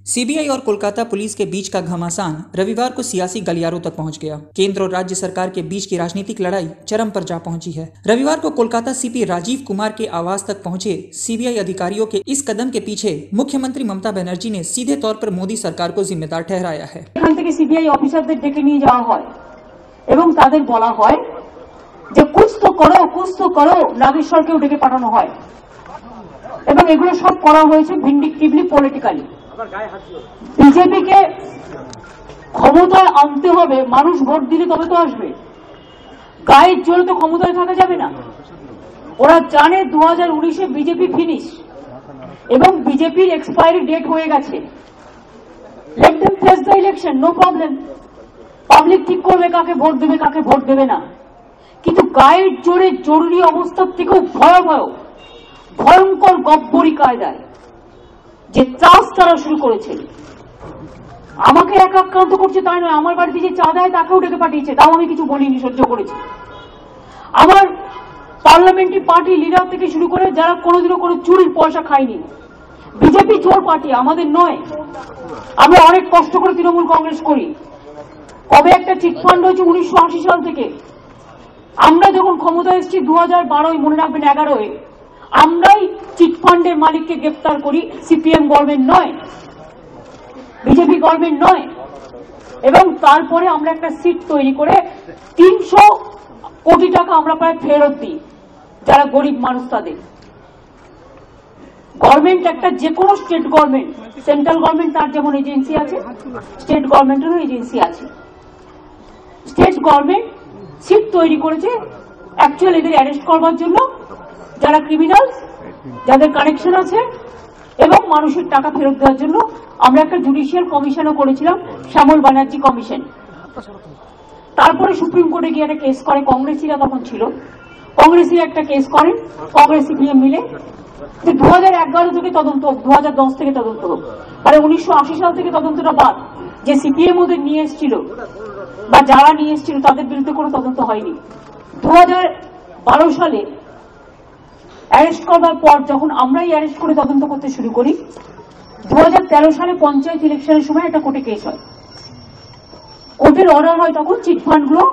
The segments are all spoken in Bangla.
सीबीआई और कोलकाता पुलिस के बीच का घमासान रविवार को सियासी गलियारों तक पहुंच गया। केंद्र और राज्य सरकार के बीच की राजनीतिक लड़ाई चरम पर जा पहुंची है। रविवार को कोलकाता सीपी राजीव कुमार के आवास तक पहुंचे सीबीआई अधिकारियों के इस कदम के पीछे मुख्यमंत्री ममता बनर्जी ने सीधे तौर पर मोदी सरकार को जिम्मेदार ठहराया है। এখান থেকে সিবিআই অফিসারদের ডেকে নিয়ে যাওয়া হয় এবং তাদের বলা হয় যে কুছ তো করো নাগেশ্বরকেও ডেকে পাঠানো হয় এবং এগুলো সব করা হয়েছে ভিন্ডিকটিভলি পলিটিক্যালি। বিজেপিকে ক্ষমতায় আনতে হবে, মানুষ ভোট দিলে তবে তো আসবে, গায়ের জোরে তো ক্ষমতায় থাকা যাবে না। ওরা জানে 2019-এ বিজেপি ফিনিশ এবং বিজেপির এক্সপায়ারি ডেট হয়ে গেছে। Let them face the election, no problem. Public ঠিক করবে কাকে ভোট দেবে কাকে ভোট দেবে না। কিন্তু গায়ের জোরে জরুরি অবস্থার থেকেও ভয়ঙ্কর গব্বরি কায়দায় যে চাষ তারা শুরু করেছে, আমাকে আক্রান্ত করছে তাই নয়, আমার বাড়িতে যে চা দেয় তাকেও ডেকে পাঠিয়েছে, তাও আমি কিছু বলিনি, সহ্য করেছি। আমার পার্লামেন্টারি পার্টি লিডার থেকে শুরু করে যারা কোনোদিনও কোনো চুরির পয়সা খায়নি, বিজেপি চোর পার্টি আমাদের নয়। আমরা অনেক কষ্ট করে তৃণমূল কংগ্রেস করি। কবে একটা চিটফান্ড হয়েছে 1980 সাল থেকে। আমরা যখন ক্ষমতা এসেছি 2012, মনে রাখবেন 11-এ, আমরাই চিটফান্ডের মালিককে গ্রেফতার করি। সিপিএম গভর্নমেন্ট নয়, বিজেপি গভর্নমেন্ট নয়। এবং তারপরে আমরা একটা সিট তৈরি করে 300 কোটি টাকা আমরা প্রায় ফেরত দিই যারা গরিব মানুষ তাদের। গভর্নমেন্ট একটা যে কোনো স্টেট গভর্নমেন্ট, সেন্ট্রাল গভর্নমেন্ট তার যেমন এজেন্সি আছে, স্টেট গভর্নমেন্টেরও এজেন্সি আছে। স্টেট গভর্নমেন্ট সিট তৈরি করেছে অ্যাকচুয়ালি এদের অ্যারেস্ট করবার জন্য, যারা ক্রিমিনাল, যাদের কানেকশন আছে, এবং মানুষের টাকা ফেরত দেওয়ার জন্য। আমরা একটা জুডিশিয়াল কমিশনও করেছিলাম, শ্যামল ব্যানার্জি কমিশন। তারপরে সুপ্রিম কোর্টে গিয়ে একটা কেস করে, কংগ্রেসিরা তখন ছিল, কংগ্রেসিরা একটা কেস করেন, কংগ্রেস সিপিএম মিলে, যে 2011 থেকে তদন্ত হোক, 2010 থেকে তদন্ত হোক। মানে 1980 সাল থেকে তদন্তটা বাদ, যে সিপিএম ওদের নিয়ে এসেছিল বা যারা নিয়ে এসেছিল তাদের বিরুদ্ধে কোনো তদন্ত হয়নি। 2012 সালে অ্যারেস্ট করবার পর যখন আমরাই অ্যারেস্ট করে তদন্ত করতে শুরু করি, 2013 সালে পঞ্চায়েত ইলেকশনের সময় একটা কোর্টে কেস হয়। কোর্টের অর্ডার হয় তখন চিটফান্ড গুলো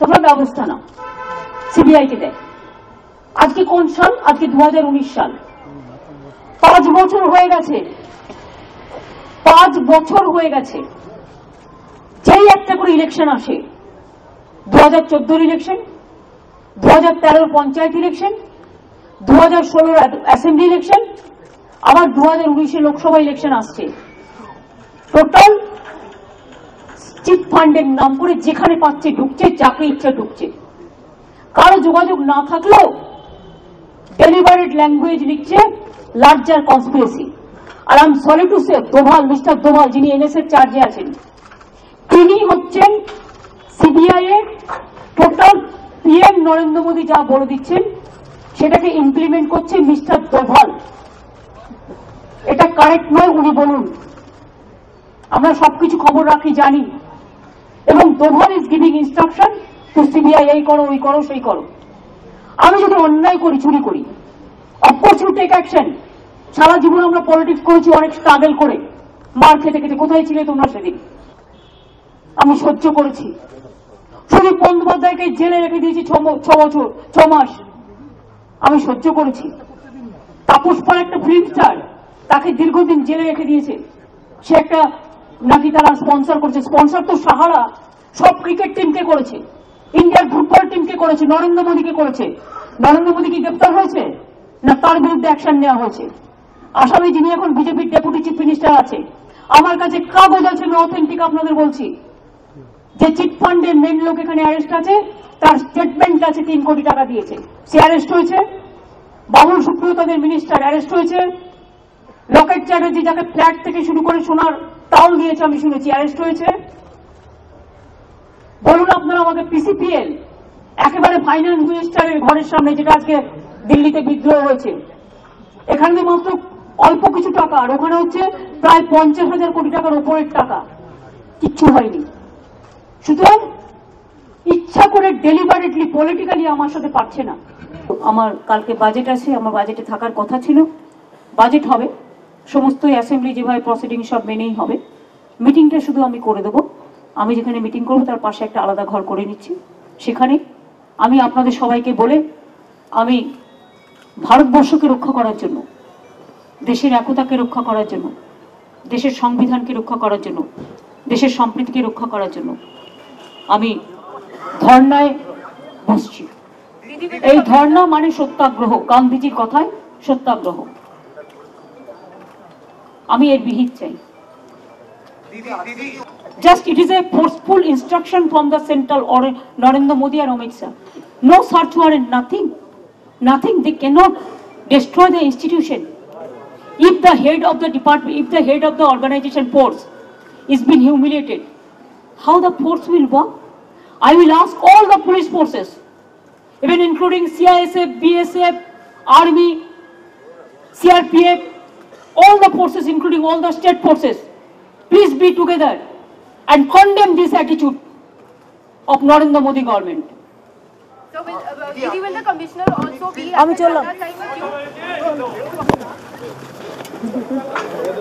তোমরা ব্যবস্থা নাও, সিবিআই কে দেয়। আজকে কোন সাল? আজকে 2019 সাল। 5 বছর হয়ে গেছে, 5 বছর হয়ে গেছে। যেই একটা করে ইলেকশন আসে, 2014 election, 2013 panchayat election, 2016 assembly election, আবার 2019 লোকসভা ইলেকশন আসছে। টোটাল চিট ফান্ডের নাম করে যেখানে পাচ্ছে ঢুকছে, যাকে ইচ্ছা ঢুকছে। কারো যোগাযোগ না থাকলেও ডেলিভারেট ল্যাঙ্গুয়েজ লিখছে লার্জার কনস্পিরেসি। আর I am sorry to say, Doval, mister Doval, যিনি এনএসএর চার্জে আছেন, তিনি হচ্ছেন সিবিআই এর টোটাল পিএম নরেন্দ্র মোদী যা বলে দিচ্ছেন সেটাকে ইমপ্লিমেন্ট করছে মিস্টার দোভাল। এটা কারেক্ট নয়, উনি বলুন। আমরা সবকিছু খবর রাখি, জানি। এবং Doval is giving instruction to CBI, এই করো, ওই করো, সেই করো। আমি যদি অন্যায় করি, চুরি করি, অফকোর্স ইউ টেক অ্যাকশন। সারা জীবন আমরা পলিটিক্স করেছি, অনেক স্ট্রাগল করে, মার খেতে খেতে। কোথায় ছিলে তোমরা সেদিন? আমি সহ্য করেছি। সুদীপ বন্দ্যোপাধ্যায়কে জেলে রেখে দিয়েছি 6 মাস, আমি সহ্য করেছি। তাপস পাল একটা ফিল্ম স্টার, তাকে দীর্ঘদিন জেলে রেখে দিয়েছে। সে একটা নাকি তারা স্পন্সর করেছে। স্পন্সর তো সাহারা সব ক্রিকেট টিমকে করেছে, ইন্ডিয়ার ফুটবল টিমকে করেছে, নরেন্দ্র মোদীকে করেছে। নরেন্দ্র মোদী কি গ্রেপ্তার হয়েছে? না, তার বিরুদ্ধে অ্যাকশন নেওয়া হয়েছে। আসামে যিনি এখন বিজেপির ডেপুটি চিফ মিনিস্টার আছে, আমার কাছে কাগজ আছে, আমি অথেন্টিক আপনাদের বলছি, যে চিটফান্ডের মেন লোক এখানে অ্যারেস্ট আছে, তার স্টেটমেন্ট আছে 3 কোটি টাকা দিয়েছে, সে অ্যারেস্ট হয়েছে। বাবুল সুপ্রিয় তাদের মিনিস্টার অ্যারেস্ট হয়েছে। লকেট চ্যাটার্জি, যাকে ফ্ল্যাট থেকে শুরু করে সোনার টাউল দিয়েছে আমি শুনেছি, অ্যারেস্ট হয়েছে। বলুন আপনারা আমাকে, পিসিপিএল একেবারে ফাইন্যান্স মিনিস্টারের ঘরের সামনে, যেটা আজকে দিল্লিতে বিদ্রোহ হয়েছে, এখানে মাত্র অল্প কিছু টাকা, আর ওখানে হচ্ছে প্রায় 50,000 কোটি টাকার উপরের টাকা, কিচ্ছু হয়নি। সুতরাং ইচ্ছা করে ডেলিবারেটলি পলিটিক্যালি আমার সাথে পারছে না। আমার কালকে বাজেট আছে, আমার বাজেটে থাকার কথা ছিল, বাজেট হবে, সমস্ত অ্যাসেম্বলি যেভাবে প্রসিডিং সব মেনেই হবে। মিটিংটা শুধু আমি করে দেবো, আমি যেখানে মিটিং করবো তার পাশে একটা আলাদা ঘর করে নিচ্ছি, সেখানে আমি আপনাদের সবাইকে বলে আমি ভারতবর্ষকে রক্ষা করার জন্য, দেশের একতাকে রক্ষা করার জন্য, দেশের সংবিধানকে রক্ষা করার জন্য, দেশের সম্প্রীতিকে রক্ষা করার জন্য আমি ধর্নায় বসছি। এই ধর্না মানে সত্যাগ্রহ, গান্ধীজির কথায় সত্যাগ্রহ। আমি এর বিহিত চাই। Just it is a forceful instruction from the central or Narendra Modi and Amit Shah. No search warrant, nothing. Nothing. They cannot destroy the institution. If the head of the department, if the head of the organization force is being humiliated, how the force will work? I will ask all the police forces, even including CISF, BSF, Army, CRPF, all the forces, including all the state forces, please be together and condemn this attitude of Narendra Modi government. So will the commissioner also be আমি চললাম। at that time with you?